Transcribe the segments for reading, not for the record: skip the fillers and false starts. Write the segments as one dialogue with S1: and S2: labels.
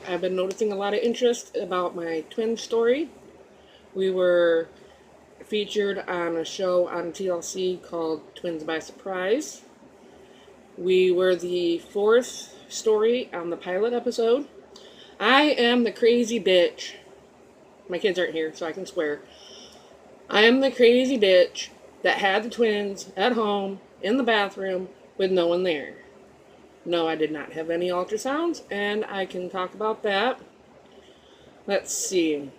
S1: I've been noticing a lot of interest about my twin story. We were featured on a show on TLC called Twins by Surprise. We were the fourth story on the pilot episode. I am the crazy bitch. My kids aren't here, so I can swear. I am the crazy bitch that had the twins at home in the bathroom with no one there. No, I did not have any ultrasounds, and I can talk about that. Let's see.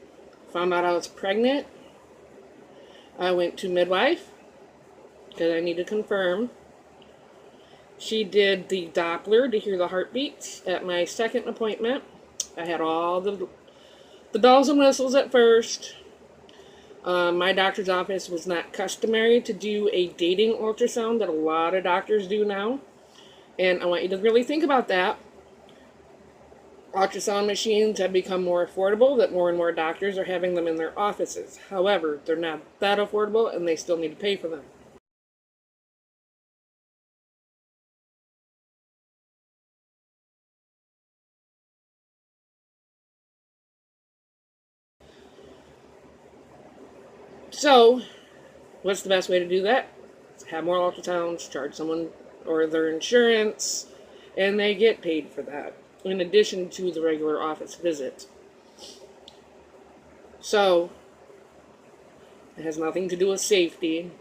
S1: Found out I was pregnant. I went to midwife because I need to confirm. She did the Doppler to hear the heartbeats at my second appointment. I had all the bells and whistles at first. My doctor's office was not customary to do a dating ultrasound that a lot of doctors do now. And I want you to really think about that. Ultrasound machines have become more affordable, that more and more doctors are having them in their offices. However, they're not that affordable and they still need to pay for them. So, what's the best way to do that? Have more ultrasounds, charge someone or their insurance, and they get paid for that, in addition to the regular office visit. So, it has nothing to do with safety.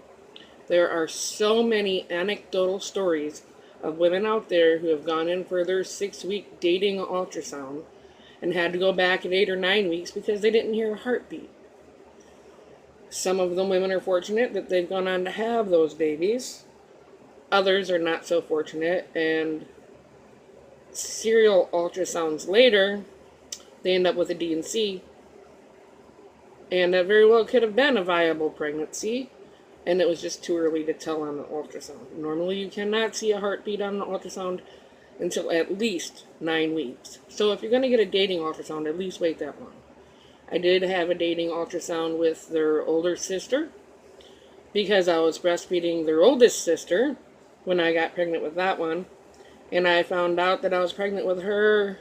S1: There are so many anecdotal stories of women out there who have gone in for their 6-week dating ultrasound and had to go back at 8 or 9 weeks because they didn't hear a heartbeat. Some of the women are fortunate that they've gone on to have those babies. Others are not so fortunate, and serial ultrasounds later, they end up with a D&C. And that very well could have been a viable pregnancy, and it was just too early to tell on the ultrasound. Normally you cannot see a heartbeat on the ultrasound until at least 9 weeks. So if you're going to get a dating ultrasound, at least wait that long. I did have a dating ultrasound with their older sister because I was breastfeeding their oldest sister when I got pregnant with that one. And I found out that I was pregnant with her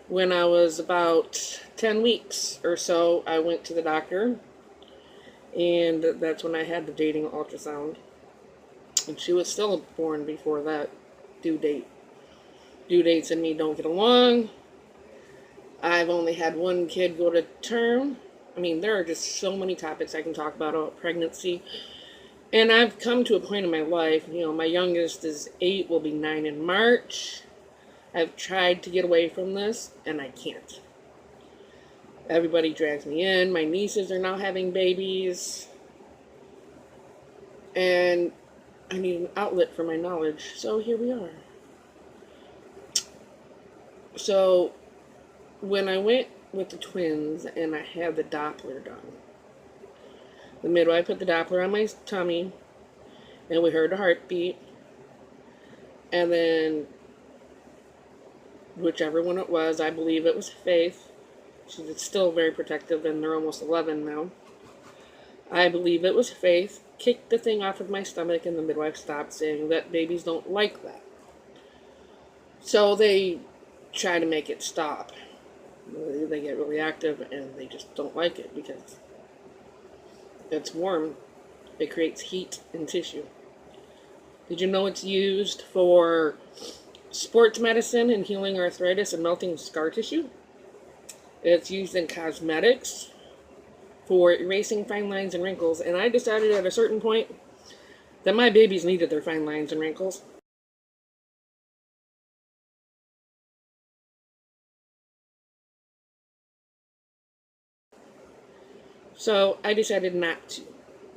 S1: when I was about 10 weeks or so. I went to the doctor, and that's when I had the dating ultrasound. And she was still born before that due date. Due dates and me don't get along. I've only had one kid go to term. I mean, there are just so many topics I can talk about pregnancy. And I've come to a point in my life, my youngest is 8, will be 9 in March. I've tried to get away from this, and I can't. Everybody drags me in. My nieces are now having babies. And I need an outlet for my knowledge. So here we are. So when I went with the twins and I had the Doppler done, the midwife put the Doppler on my tummy, and we heard a heartbeat. And then, whichever one it was, I believe it was Faith. She's still very protective, and they're almost 11 now. I believe it was Faith. Kicked the thing off of my stomach, and the midwife stopped, saying that babies don't like that. So they try to make it stop. They get really active, and they just don't like it because it's warm. It creates heat in tissue. Did you know it's used for sports medicine and healing arthritis and melting scar tissue? It's used in cosmetics for erasing fine lines and wrinkles. And I decided at a certain point that my babies needed their fine lines and wrinkles. So I decided not to.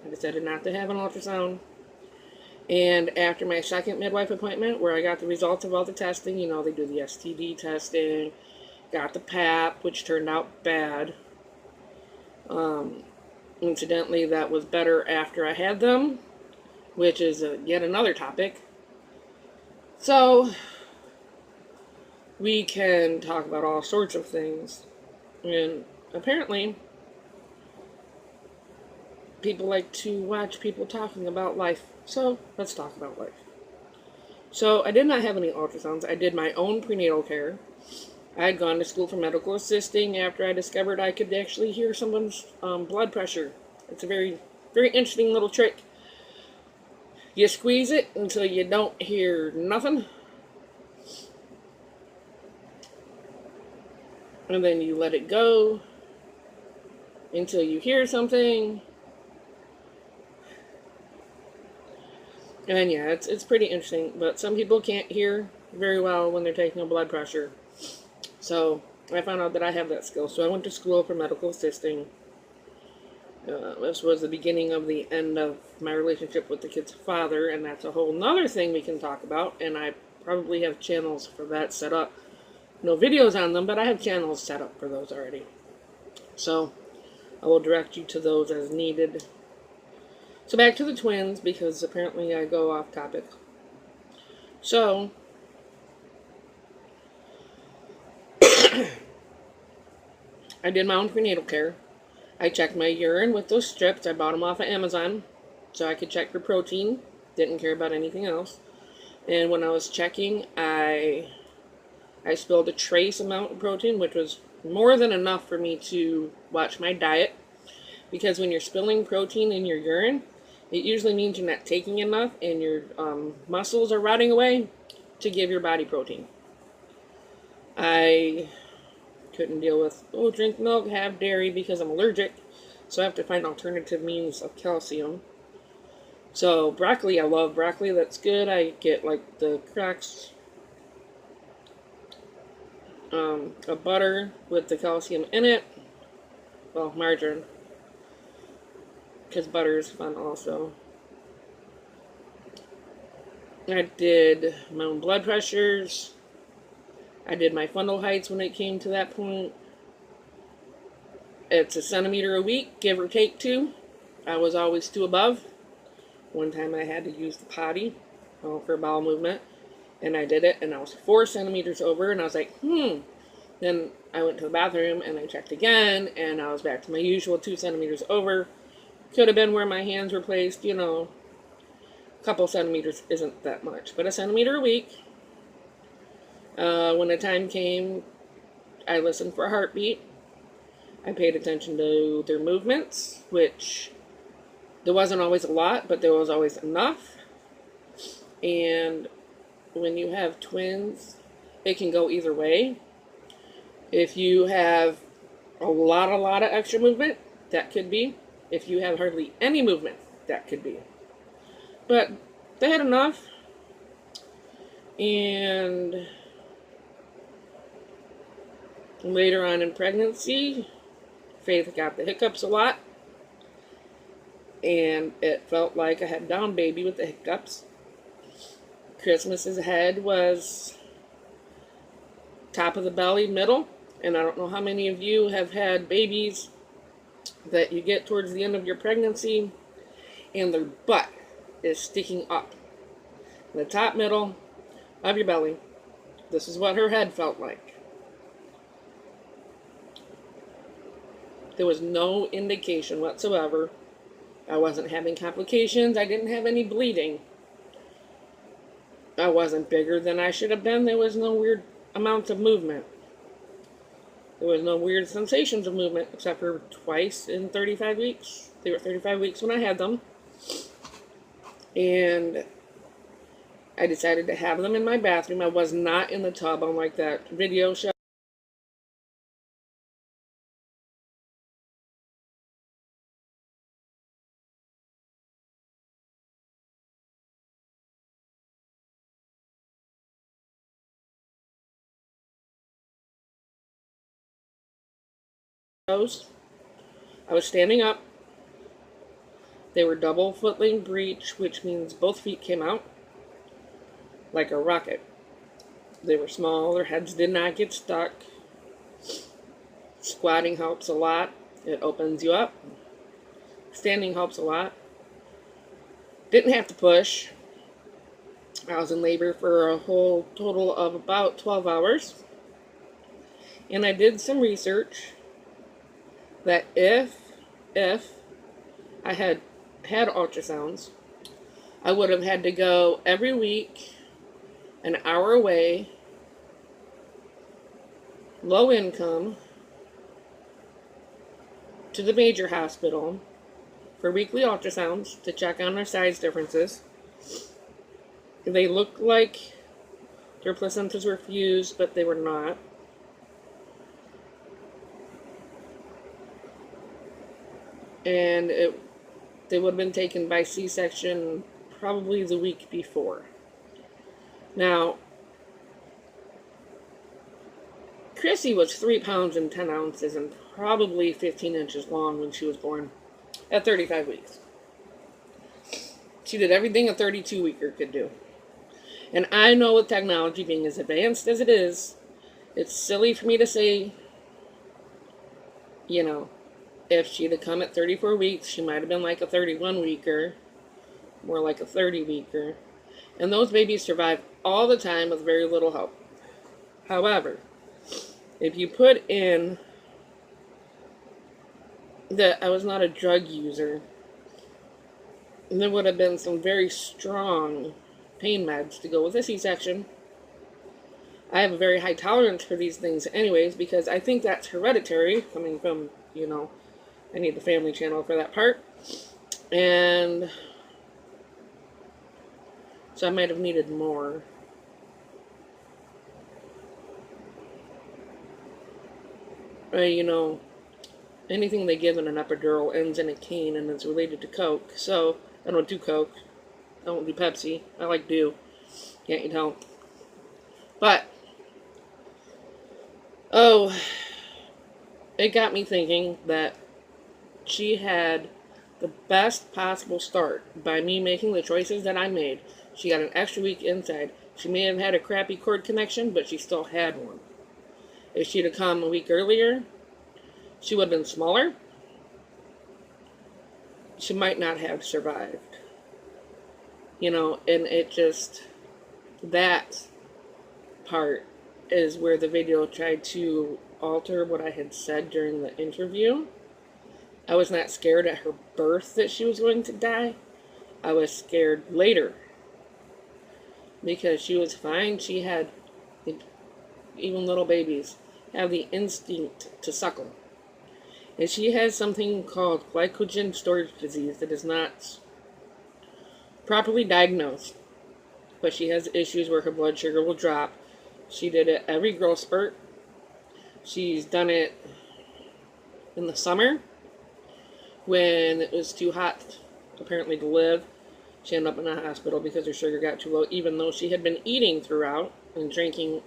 S1: I decided not to have an ultrasound. And after my second midwife appointment, where I got the results of all the testing, they do the STD testing, got the PAP, which turned out bad. Incidentally, that was better after I had them, which is yet another topic. So we can talk about all sorts of things. And apparently, people like to watch people talking about life. So let's talk about life. So I did not have any ultrasounds. I did my own prenatal care. I had gone to school for medical assisting after I discovered I could actually hear someone's blood pressure. It's a very, very interesting little trick. You squeeze it until you don't hear nothing, and then you let it go until you hear something. And yeah, it's pretty interesting, but some people can't hear very well when they're taking a blood pressure. So I found out that I have that skill. So I went to school for medical assisting. This was the beginning of the end of my relationship with the kid's father, and that's a whole nother thing we can talk about, and I probably have channels for that set up. No videos on them, but I have channels set up for those already. So I will direct you to those as needed. So back to the twins, because apparently I go off topic. So I did my own prenatal care. I checked my urine with those strips. I bought them off of Amazon so I could check for protein. Didn't care about anything else. And when I was checking, I spilled a trace amount of protein, which was more than enough for me to watch my diet. Because when you're spilling protein in your urine, it usually means you're not taking enough and your muscles are rotting away to give your body protein. I couldn't deal with, drink milk, have dairy, because I'm allergic. So I have to find alternative means of calcium. So broccoli, I love broccoli. That's good. I get like the cracks, a butter with the calcium in it. Well, margarine, because butter is fun also. I did my own blood pressures. I did my fundal heights when it came to that point. It's 1 centimeter a week, give or take 2. I was always 2 above. One time I had to use the potty for bowel movement, and I did it, and I was 4 centimeters over, and I was like, Then I went to the bathroom, and I checked again, and I was back to my usual 2 centimeters over. Could have been where my hands were placed, a couple centimeters isn't that much, but 1 centimeter a week. When the time came, I listened for a heartbeat. I paid attention to their movements, which there wasn't always a lot, but there was always enough. And when you have twins, it can go either way. If you have a lot of extra movement, that could be. If you have hardly any movement, that could be. But they had enough. And later on in pregnancy, Faith got the hiccups a lot. And it felt like I had down baby with the hiccups. Christmas's head was top of the belly, middle. And I don't know how many of you have had babies that you get towards the end of your pregnancy and their butt is sticking up. The top middle of your belly. This is what her head felt like. There was no indication whatsoever. I wasn't having complications. I didn't have any bleeding. I wasn't bigger than I should have been. There was no weird amounts of movement. There was no weird sensations of movement, except for twice in 35 weeks. They were 35 weeks when I had them. And I decided to have them in my bathroom. I was not in the tub, unlike that video show. I was standing up. They were double footling breech, which means both feet came out like a rocket. They were small. Their heads did not get stuck. Squatting helps a lot. It opens you up. Standing helps a lot. Didn't have to push. I was in labor for a whole total of about 12 hours. And I did some research that if I had ultrasounds, I would have had to go every week an hour away, low income, to the major hospital for weekly ultrasounds to check on their size differences. They looked like their placentas were fused, but they were not. And they would have been taken by C-section probably the week before. Now, Chrissy was 3 pounds and 10 ounces and probably 15 inches long when she was born at 35 weeks. She did everything a 32-weeker could do. And I know with technology being as advanced as it is, it's silly for me to say, if she'd have come at 34 weeks, she might have been like a 31-weeker, more like a 30-weeker. And those babies survive all the time with very little help. However, if you put in that I was not a drug user, and there would have been some very strong pain meds to go with a C-section. I have a very high tolerance for these things anyways, because I think that's hereditary, coming from, I need the family channel for that part. And so I might have needed more. Anything they give in an epidural ends in a cane and it's related to Coke. So I don't do Coke. I don't do Pepsi. I like Dew. Can't you tell? But, it got me thinking that she had the best possible start by me making the choices that I made. She got an extra week inside. She may have had a crappy cord connection, but she still had one. If she'd have come a week earlier, she would have been smaller. She might not have survived. And it just, that part is where the video tried to alter what I had said during the interview. I was not scared at her birth that she was going to die. I was scared later. Because she was fine. She had, even little babies, have the instinct to suckle. And she has something called glycogen storage disease that is not properly diagnosed. But she has issues where her blood sugar will drop. She did it every growth spurt. She's done it in the summer when it was too hot, apparently, to live. She ended up in the hospital because her sugar got too low, even though she had been eating throughout and drinking.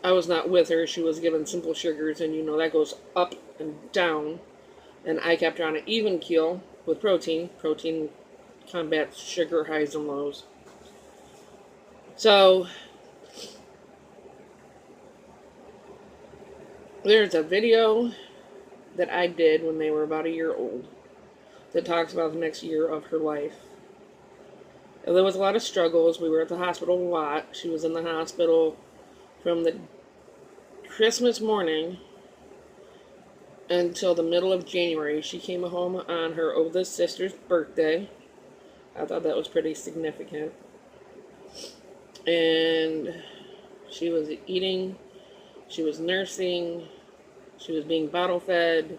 S1: I was not with her. She was given simple sugars, and that goes up and down. And I kept her on an even keel with protein. Protein combats sugar highs and lows. So, there's a video that I did when they were about a year old that talks about the next year of her life. And there was a lot of struggles. We were at the hospital a lot. She was in the hospital from the Christmas morning until the middle of January. She came home on her oldest sister's birthday. I thought that was pretty significant. And she was eating, she was nursing, she was being bottle fed.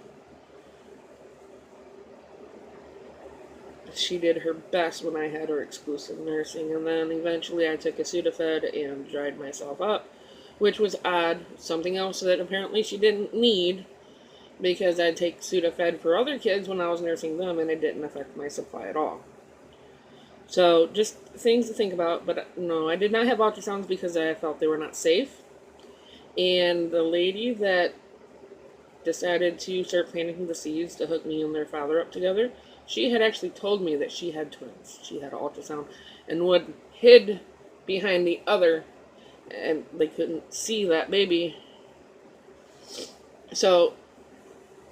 S1: She did her best when I had her exclusive nursing, and then eventually I took a Sudafed and dried myself up, which was odd. Something else that apparently she didn't need, because I'd take Sudafed for other kids when I was nursing them, and it didn't affect my supply at all. So, just things to think about, but no, I did not have ultrasounds because I felt they were not safe. And the lady that decided to start planting the seeds to hook me and their father up together, she had actually told me that she had twins. She had ultrasound and would hid behind the other, and they couldn't see that baby. So,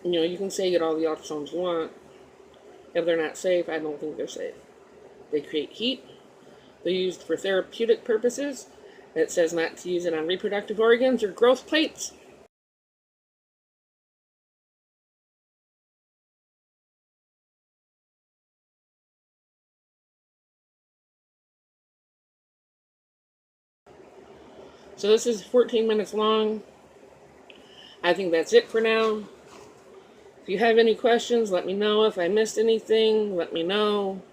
S1: you can say get all the ultrasounds you want. If they're not safe, I don't think they're safe. They create heat. They're used for therapeutic purposes. It says not to use it on reproductive organs or growth plates. So this is 14 minutes long. I think that's it for now. If you have any questions, let me know. If I missed anything, let me know.